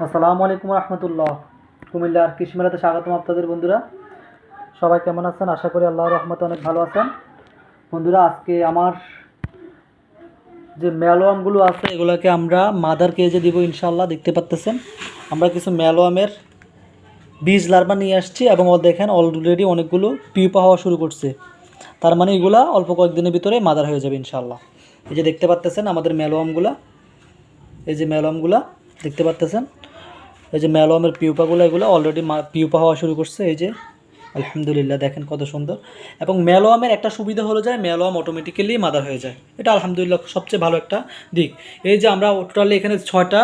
আসসালামু আলাইকুম রহমতুল্লাহ। কুমিল্লার কৃষি মেলাতে স্বাগতম আপনাদের বন্ধুরা। সবাই কেমন আছেন? আশা করি আল্লাহর রহমতে অনেক ভালো আছেন। বন্ধুরা, আজকে আমার যে ম্যালোয়ামগুলো আছে এগুলোকে আমরা মাদার কেজে দিব ইনশাল্লাহ। দেখতে পাচ্তেছেন আমরা কিছু ম্যালোয়ামের বীজ লার্ভা নিয়ে আসছি এবং দেখেন অলরেডি অনেকগুলো পিউপা হওয়া শুরু করছে। তার মানে এগুলা অল্প কয়েকদিনের ভিতরে মাদার হয়ে যাবে ইনশাল্লাহ। এই যে দেখতে পাচ্তেছেন আমাদের ম্যালোয়ামগুলা, এই যে ম্যালোয়ামগুলা দেখতে পাচ্তেছেন, এই যে ম্যালোয়ামের পিউপাগুলো এগুলো অলরেডি পিউপা হওয়া শুরু করছে। এই যে আলহামদুলিল্লাহ দেখেন কত সুন্দর। এবং ম্যালোয়ামের একটা সুবিধা হলো যায় ম্যালোয়াম অটোমেটিক্যালি মাদার হয়ে যায়, এটা আলহামদুলিল্লাহ সবচেয়ে ভালো একটা দিক। এই যে আমরা টোটালি এখানে 6টা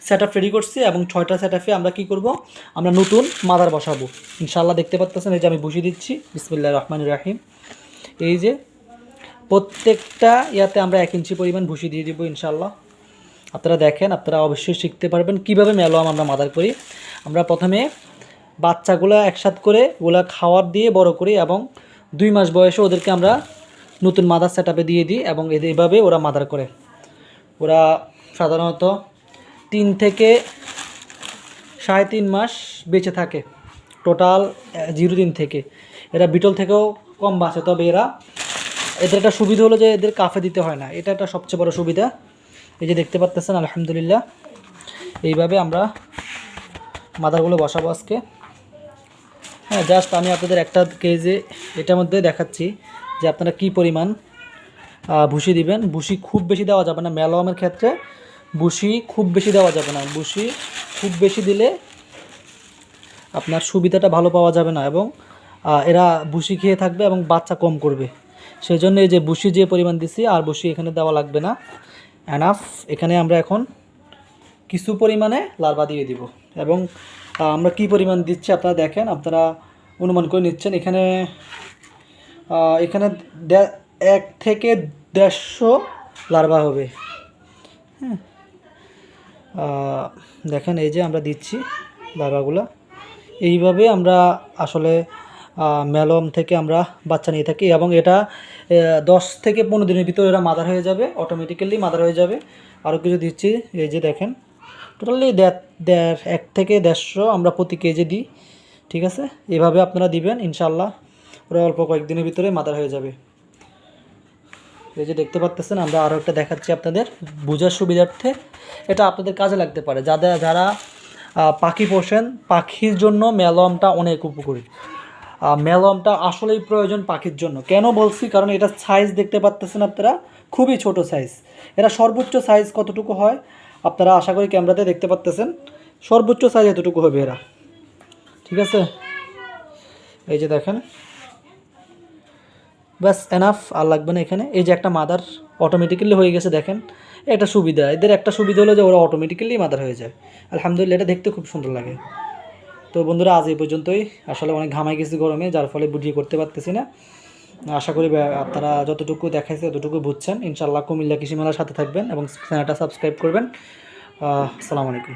সেট আপ রেডি করছি এবং 6টা সেট আপে আমরা কী করব, আমরা নতুন মাদার বসাবো ইনশাআল্লাহ। দেখতে পাচ্ছেন এই যে আমি বসিয়ে দিচ্ছি, বিসমিল্লাহির রহমানির রহিম। এই যে প্রত্যেকটা ইয়াতে আমরা 1 ইঞ্চি পরিমাণ ভুসি দিয়ে দিব ইনশাআল্লাহ। আপনারা দেখেন, আপনারা অবশ্যই শিখতে পারবেন কীভাবে ম্যালোয়াম আমরা মাদার করি। আমরা প্রথমে বাচ্চাগুলো একসাথে করে ওগুলা খাওয়ার দিয়ে বড় করি এবং 2 মাস বয়সে ওদেরকে আমরা নতুন মাদার সেট আপে দিয়ে দিই এবং এইভাবে ওরা মাদার করে। ওরা সাধারণত 3 থেকে 3.5 মাস বেঁচে থাকে টোটাল 0 দিন থেকে। এরা বিটল থেকেও কম বাঁচে, তবে এদের একটা সুবিধা হলো যে এদের কাফে দিতে হয় না, এটা একটা সবচেয়ে বড় সুবিধা। এই যে দেখতে পাচ্ছেন আলহামদুলিল্লাহ, এইভাবে আমরা মাদারগুলো বসাবো আজকে। হ্যাঁ, জাস্ট আমি আপনাদের একটা কেজে এটার মধ্যে দেখাচ্ছি যে আপনারা কি পরিমাণ ভুসি দিবেন। ভুসি খুব বেশি দেওয়া যাবে না ম্যালোয়ামের ক্ষেত্রে, ভুসি খুব বেশি দেওয়া যাবে না। ভুসি খুব বেশি দিলে আপনার সুবিধাটা ভালো পাওয়া যাবে না এবং এরা ভুসি খেয়ে থাকবে এবং বাচ্চা কম করবে। সেই জন্য এই যে ভুসি যে পরিমাণ দিছি আর ভুসি এখানে দেওয়া লাগবে না, এনাফ। এখানে আমরা এখন কিছু পরিমাণে লার্ভা দিয়ে দিব এবং আমরা কি পরিমাণ দিচ্ছি আপনারা দেখেন, আপনারা অনুমান করে নিচ্ছেন। এখানে 1 থেকে 150 লার্ভা হবে। হ্যাঁ, দেখেন এই যে আমরা দিচ্ছি লার্ভাগুলো। এইভাবে আমরা আসলে ম্যালোয়াম থেকে আমরা বাচ্চা নিয়ে থাকি এবং এটা 10 থেকে 15 দিনের ভিতরে এরা মাদার হয়ে যাবে, অটোমেটিক্যালি মাদার হয়ে যাবে। আরও কিছু দিচ্ছি, এই যে দেখেন টোটালি 1 থেকে 150 আমরা প্রতি কেজি দিই। ঠিক আছে, এভাবে আপনারা দিবেন ইনশাল্লাহ, ওরা অল্প কয়েকদিনের ভিতরে মাদার হয়ে যাবে। এই যে দেখতে পাচ্ছেন আমরা আরও একটা দেখাচ্ছি আপনাদের বোঝার সুবিধার্থে, এটা আপনাদের কাজে লাগতে পারে। যারা পাখি পোষেন, পাখির জন্য ম্যালোয়ামটা অনেক উপকারী। ম্যালোয়ামটা আসলেই প্রয়োজন পাখির জন্য। কেন বলছি, কারণ এটা সাইজ দেখতে পাচ্ছেন আপনারা, খুবই ছোট সাইজ। এরা সর্বোচ্চ সাইজ কতটুকু হয় আপনারা আশা করি ক্যামেরাতে দেখতে পাচ্ছেন, সর্বোচ্চ সাইজ এতটুকু হবে এরা। ঠিক আছে, এই যে দেখেন, ব্যাস এনাফ, আর লাগবে না এখানে। এই যে একটা মাদার অটোমেটিক্যালি হয়ে গেছে, দেখেন এটা সুবিধা। এদের একটা সুবিধা হলো যে ওরা অটোমেটিক্যালি মাদার হয়ে যায় আলহামদুলিল্লাহ, এটা দেখতে খুব সুন্দর লাগে। তো বন্ধুরা, আজ এই পর্যন্তই। আসলে অনেক ঘামাই গেছি গরমে, যার ফলে বুঝিয়ে করতে পারতেছি না। আশা করি আপনারা যতটুকু দেখাইছে ততটুকু বুঝছেন ইনশাআল্লাহ। কুমিল্লা কৃষি মেলার সাথে থাকবেন এবং চ্যানেলটা সাবস্ক্রাইব করবেন। আসসালামু আলাইকুম।